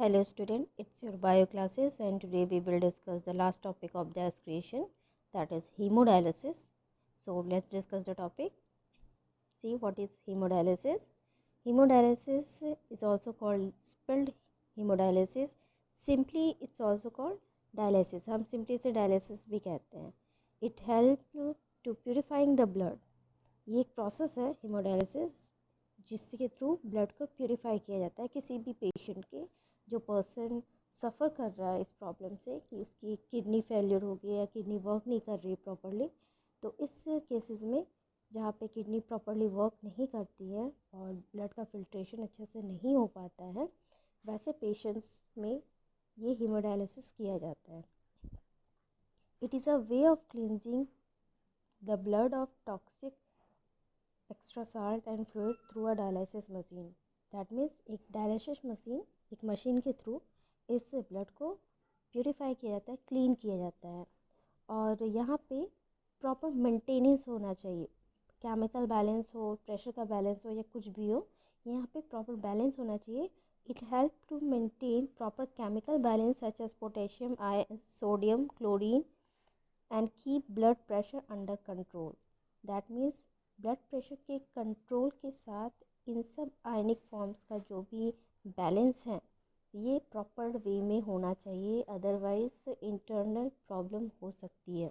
Hello student, it's your bio classes and today we will discuss the last topic of the creation, that is hemodialysis. So let's discuss the topic. See what is hemodialysis. Hemodialysis is also called spilled hemodialysis. Simply it's also called dialysis. हम simply से dialysis भी कहते हैं. It helps to purifying the blood. ये एक process है hemodialysis जिसके through blood को प्योरीफाई किया जाता है किसी भी पेशेंट के, जो पर्सन सफ़र कर रहा है इस प्रॉब्लम से कि उसकी किडनी फेलियर हो गई या किडनी वर्क नहीं कर रही प्रॉपरली। तो इस केसेस में जहाँ पे किडनी प्रॉपरली वर्क नहीं करती है और ब्लड का फिल्ट्रेशन अच्छे से नहीं हो पाता है, वैसे पेशेंट्स में ये हेमोडायलिसिस किया जाता है। It is a way of cleansing the blood of toxic extra salt and fluid through a dialysis machine. That means एक डायलिसिस मशीन, एक मशीन के थ्रू इस ब्लड को प्योरीफाई किया जाता है, क्लीन किया जाता है। और यहाँ पे प्रॉपर मेंटेनेंस होना चाहिए, केमिकल बैलेंस हो, प्रेशर का बैलेंस हो या कुछ भी हो, यहाँ पे प्रॉपर बैलेंस होना चाहिए। It help to maintain proper chemical balance such as potassium, iron, sodium, chlorine and keep blood pressure under control. That means blood pressure के कंट्रोल के साथ इन सब आयनिक फॉर्म्स का जो भी बैलेंस है ये प्रॉपर वे में होना चाहिए, अदरवाइज इंटरनल प्रॉब्लम हो सकती है।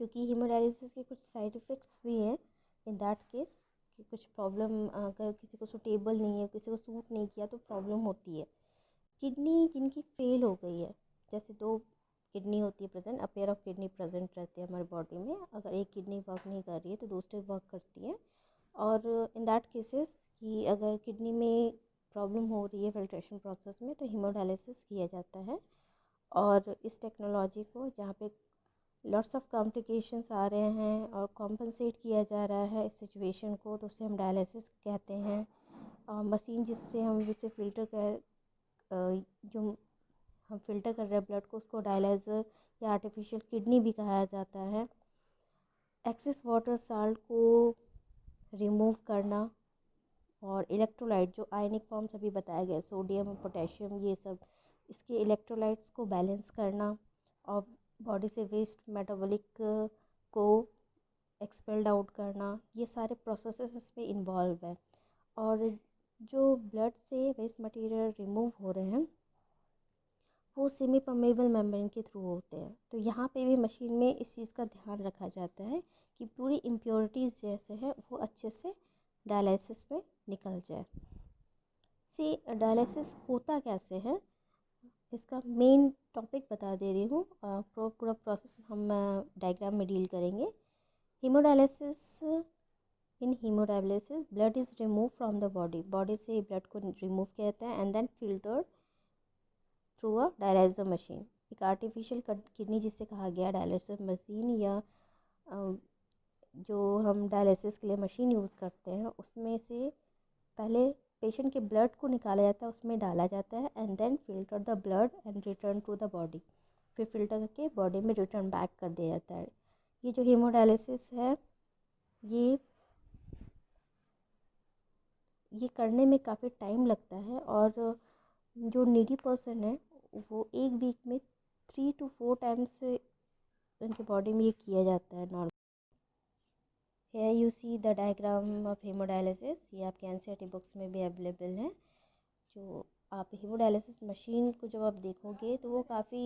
क्योंकि हीमोडायलिसिस के कुछ साइड इफ़ेक्ट्स भी हैं इन दैट केस कि कुछ प्रॉब्लम, अगर किसी को सूटेबल नहीं है, किसी को सूट नहीं किया तो प्रॉब्लम होती है। किडनी जिनकी फेल हो गई है, जैसे दो किडनी होती है present, a pair of kidney present रहती है हमारे बॉडी में, अगर एक किडनी वर्क नहीं कर रही है तो दूसरी वर्क करती है। और इन दैट केसेस कि अगर किडनी में प्रॉब्लम हो रही है फिल्ट्रेशन प्रोसेस में तो हीमोडायलिसिस किया जाता है। और इस टेक्नोलॉजी को जहाँ पे लॉट्स ऑफ कॉम्प्लिकेशंस आ रहे हैं और कॉम्पनसेट किया जा रहा है इस सिचुएशन को, तो उसे हम डायलिसिस कहते हैं। मशीन जिससे हम जिसे फ़िल्टर कर जो हम फ़िल्टर कर रहे हैं ब्लड को, उसको डायलाइज़र या आर्टिफिशियल किडनी भी कहा जाता है। एक्सेस वाटर साल्ट को रिमूव करना और इलेक्ट्रोलाइट जो आयनिक फॉर्म्स अभी बताया गया, सोडियम, पोटेशियम, ये सब, इसके इलेक्ट्रोलाइट्स को बैलेंस करना और बॉडी से वेस्ट मेटाबॉलिक को एक्सपेल्ड आउट करना, ये सारे प्रोसेसेस इसमें इन्वॉल्व है। और जो ब्लड से वेस्ट मटेरियल रिमूव हो रहे हैं वो सेमी परमेबल मेम्ब्रेन के थ्रू होते हैं। तो यहाँ पे भी मशीन में इस चीज़ का ध्यान रखा जाता है कि पूरी इम्प्योरिटीज़ जैसे हैं वो अच्छे से डायलिसिस में निकल जाए। सी डायलिसिस होता कैसे है, इसका मेन टॉपिक बता दे रही हूँ। पूरा प्रोसेस हम डायग्राम में डील करेंगे। Hemodialysis, in hemodialysis blood is remove from the body, body से ब्लड को रिमूव किया जाता है and then filtered through a dialysis machine. एक आर्टिफिशियल किडनी जिसे कहा गया डायलिसिस मशीन, या जो हम डायलिसिस के लिए मशीन यूज़ करते हैं उसमें से पहले पेशेंट के ब्लड को निकाला जाता है, उसमें डाला जाता है and then filter the blood and return to the body, फिर फिल्टर करके बॉडी में रिटर्न बैक कर दिया जाता है। ये जो हीमोडायलिसिस है ये करने में काफ़ी टाइम लगता है और जो नीडी पर्सन है वो एक वीक में 3 to 4 टाइम्स उनके बॉडी में ये किया जाता है normal. Here you see the diagram of hemodialysis, ये आपके एनसीईआरटी बुक्स में भी अवेलेबल है। जो आप हीमोडायलिसिस मशीन को जब आप देखोगे तो वो काफ़ी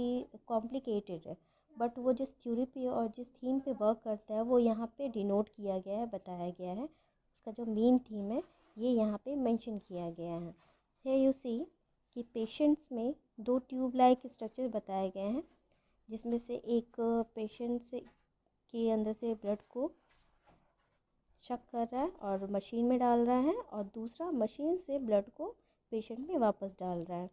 कॉम्प्लिकेटेड है, बट वो जिस थ्योरी पे और जिस थीम पे वर्क करता है वो यहाँ पे डिनोट किया गया है, बताया गया है। उसका जो मेन थीम है ये यहाँ पे मेंशन किया गया है। Here you see कि पेशेंट्स में दो ट्यूब लाइक स्ट्रक्चर बताए गए हैं, जिसमें से एक पेशेंट से के अंदर से ब्लड को शक कर रहा है और मशीन में डाल रहा है, और दूसरा मशीन से ब्लड को पेशेंट में वापस डाल रहा है।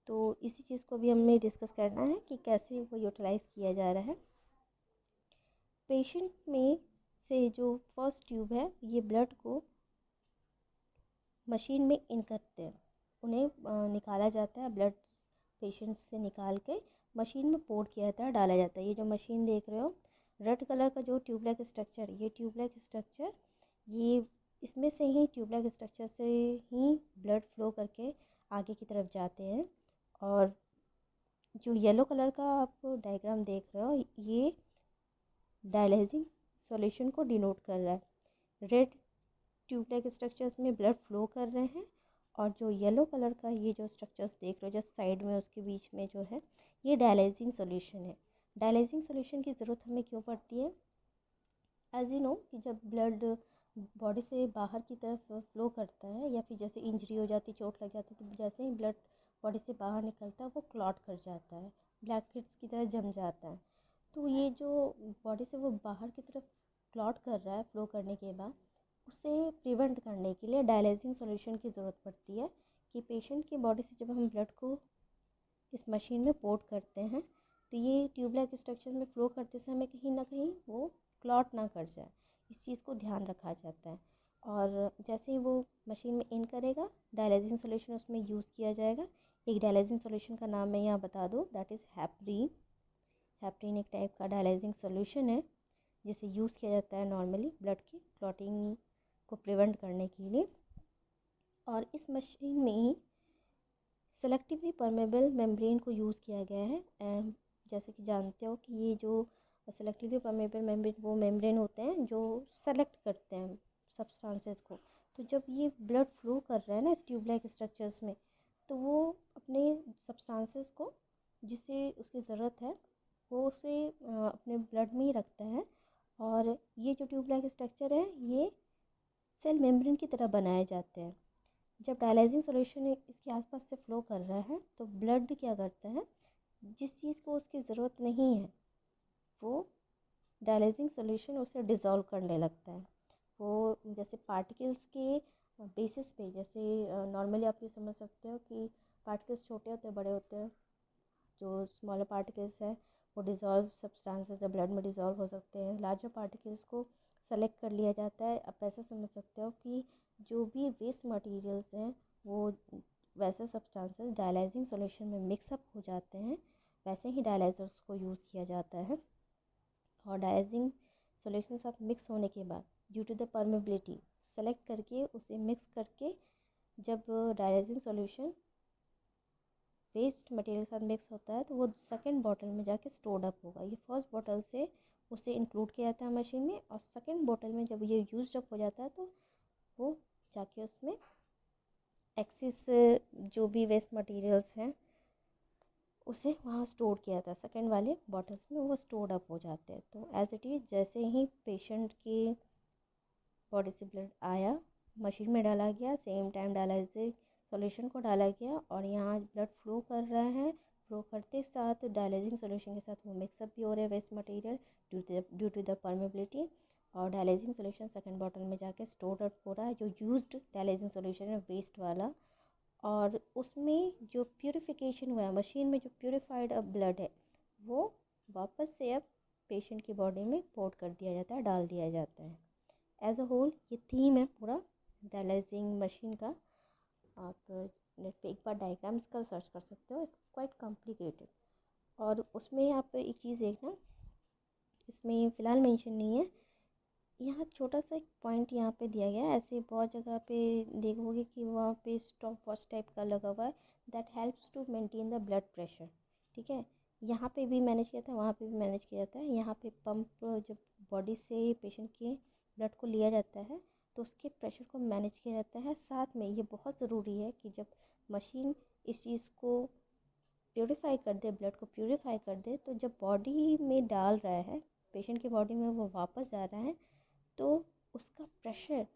तो इसी चीज़ को भी हमें डिस्कस करना है कि कैसे वो यूटिलाइज़ किया जा रहा है। पेशेंट में से जो फर्स्ट ट्यूब है ये ब्लड को मशीन में इन करते हैं, उन्हें निकाला जाता है, ब्लड पेशेंट से निकाल के मशीन में पोर किया जाता है, डाला जाता है। ये जो मशीन देख रहे हो रेड कलर का जो ट्यूबलाइक स्ट्रक्चर, ये ट्यूबलाइक स्ट्रक्चर, ये इसमें से ही ट्यूबलाइक स्ट्रक्चर से ही ब्लड फ्लो करके आगे की तरफ जाते हैं। और जो येलो कलर का आप डायग्राम देख रहे हो ये डायलाइजिंग सॉल्यूशन को डिनोट कर रहा है। रेड ट्यूब लाइक स्ट्रक्चर्स में ब्लड फ्लो कर रहे हैं, और जो येलो कलर का ये जो स्ट्रक्चर्स देख रहे हो जस्ट साइड में उसके बीच में जो है ये डायलाइजिंग सॉल्यूशन है। डायलाइजिंग सॉल्यूशन की ज़रूरत हमें क्यों पड़ती है? एज यू नो कि जब ब्लड बॉडी से बाहर की तरफ फ्लो करता है या फिर जैसे इंजरी हो जाती, चोट लग जाती, तो जैसे ही ब्लड बॉडी से बाहर निकलता है वो क्लॉट कर जाता है, ब्लैक किड्स की तरह जम जाता है। तो ये जो बॉडी से वो बाहर की तरफ क्लॉट कर रहा है फ्लो करने के बाद, उसे प्रिवेंट करने के लिए डायलाइजिंग सॉल्यूशन की ज़रूरत पड़ती है कि पेशेंट की बॉडी से जब हम ब्लड को इस मशीन में पोर्ट करते हैं तो ये ट्यूबलाइक स्ट्रक्चर में फ्लो करते समय हमें कहीं ना कहीं वो क्लॉट ना कर जाए, इस चीज़ को ध्यान रखा जाता है। और जैसे ही वो मशीन में इन करेगा डायलाइजिंग सॉल्यूशन उसमें यूज़ किया जाएगा। एक डायलाइजिंग सॉल्यूशन का नाम मैं यहाँ बता दूँ, दैट इज़ हैप्रीन। हैप्रीन एक टाइप का डायलाइजिंग सॉल्यूशन है जिसे यूज़ किया जाता है नॉर्मली ब्लड की क्लॉटिंग को प्रिवेंट करने के लिए। और इस मशीन में ही सेलेक्टिवली परमेबल मेम्ब्रेन को यूज़ किया गया है। जैसे कि जानते हो कि ये जो सेलेक्टिवली परमेबल मेम्ब्रेन वो मेम्ब्रेन होते हैं जो सेलेक्ट करते हैं सब्सटेंसेस को। तो जब ये ब्लड फ्लो कर रहा है ना इस ट्यूबलाइक स्ट्रक्चर्स में, तो वो अपने सब्सटेंसेस को जिसे उसकी ज़रूरत है वो उसे अपने ब्लड में ही रखता है। और ये जो ट्यूबलाइक स्ट्रक्चर है ये सेल मेम्ब्रेन की तरह बनाए जाते हैं। जब डायलाइजिंग सॉल्यूशन इसके आसपास से फ्लो कर रहा है तो ब्लड क्या करता है, जिस चीज़ को उसकी ज़रूरत नहीं है वो डायलाइजिंग सॉल्यूशन उसे डिज़ोल्व करने लगता है। वो जैसे पार्टिकल्स के बेसिस पे, जैसे नॉर्मली आप ये समझ सकते हो कि पार्टिकल्स छोटे होते हैं बड़े होते हैं, जो स्मॉलर पार्टिकल्स है वो डिज़ोल्व सब्सटेंसेस जब ब्लड में डिज़ोल्व हो सकते हैं। लार्जर पार्टिकल्स को सेलेक्ट कर लिया जाता है। आप ऐसा समझ सकते हो कि जो भी वेस्ट मटेरियल्स हैं वो वैसे सब्सटेंसेस डायलाइजिंग सॉल्यूशन में मिक्सअप हो जाते हैं, वैसे ही डायलाइजर्स को यूज़ किया जाता है। और डायलाइजिंग सॉल्यूशन के साथ मिक्स होने के बाद due to the permeability select करके उसे मिक्स करके जब डायलाइजिंग सॉल्यूशन वेस्ट मटेरियल के साथ मिक्स होता है तो वो सेकंड बॉटल में जाके स्टोर्ड अप होगा। ये फर्स्ट बॉटल से उसे इंक्लूड किया जाता है मशीन में, और सेकंड बॉटल में जब ये यूज अप हो जाता है तो वो जाके उसमें एक्सिस जो भी वेस्ट मटेरियल्स हैं उसे वहाँ स्टोर किया जाता है। सेकंड वाले बॉटल्स में वो स्टोर्ड अप हो जाते हैं। तो एज इट इज़ जैसे ही पेशेंट की बॉडी से ब्लड आया मशीन में डाला गया, सेम टाइम डायलाइजिंग सॉल्यूशन को डाला गया और यहाँ ब्लड फ्लो कर रहा है। फ्लो करते साथ डायलाइजिंग सॉल्यूशन के साथ वो मिक्सअप भी हो रहे हैं waste material due to the permeability. और डायलाइजिंग सॉल्यूशन सेकंड बॉटल में जाके स्टोर अप हो रहा है, जो यूज्ड डायलाइजिंग सॉल्यूशन है वेस्ट वाला। और उसमें जो प्यूरिफिकेशन हुआ है मशीन में, जो प्यूरिफाइड अब ब्लड है वो वापस से अब पेशेंट की बॉडी में पोर्ट कर दिया जाता है, डाल दिया जाता है। एज अ होल ये थीम है पूरा डायलाइजिंग मशीन का। आप नेट पे एक बार डायग्राम्स का सर्च कर सकते हो, इट्स क्वाइट कॉम्प्लिकेटेड। और उसमें आप एक चीज़ देखना, इसमें फ़िलहाल मेंशन नहीं है, यहाँ छोटा सा एक पॉइंट यहाँ पे दिया गया है। ऐसे बहुत जगह पे देखोगे कि वहाँ पे स्टॉप वॉच टाइप का लगा हुआ है, that helps to maintain the blood pressure. ठीक है, यहाँ पे भी मैनेज किया था, वहाँ पे भी मैनेज किया जाता है। यहाँ पे पंप जब बॉडी से पेशेंट के ब्लड को लिया जाता है तो उसके प्रेशर को मैनेज किया जाता है। साथ में ये बहुत ज़रूरी है कि जब मशीन इस चीज़ को प्योरीफाई कर दे, ब्लड को प्योरीफाई कर दे, तो जब बॉडी में डाल रहा है पेशेंट की बॉडी में वो वापस जा रहा है तो उसका प्रेशर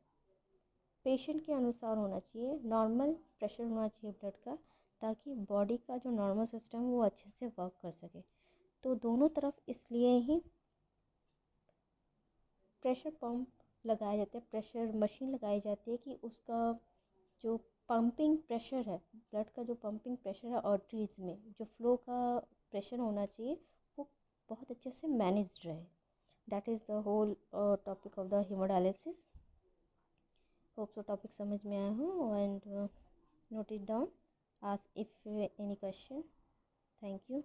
पेशेंट के अनुसार होना चाहिए, नॉर्मल प्रेशर होना चाहिए ब्लड का, ताकि बॉडी का जो नॉर्मल सिस्टम है वो अच्छे से वर्क कर सके। तो दोनों तरफ इसलिए ही प्रेशर पंप लगाए जाते हैं, प्रेशर मशीन लगाई जाती है कि उसका जो पंपिंग प्रेशर है, ब्लड का जो पंपिंग प्रेशर है आर्टरीज में जो फ्लो का प्रेशर होना चाहिए वो बहुत अच्छे से मैनेज्ड रहे। That is the whole topic of the hemodialysis. Hope so topic समझ में आया हो and note it down, ask if any question. Thank you.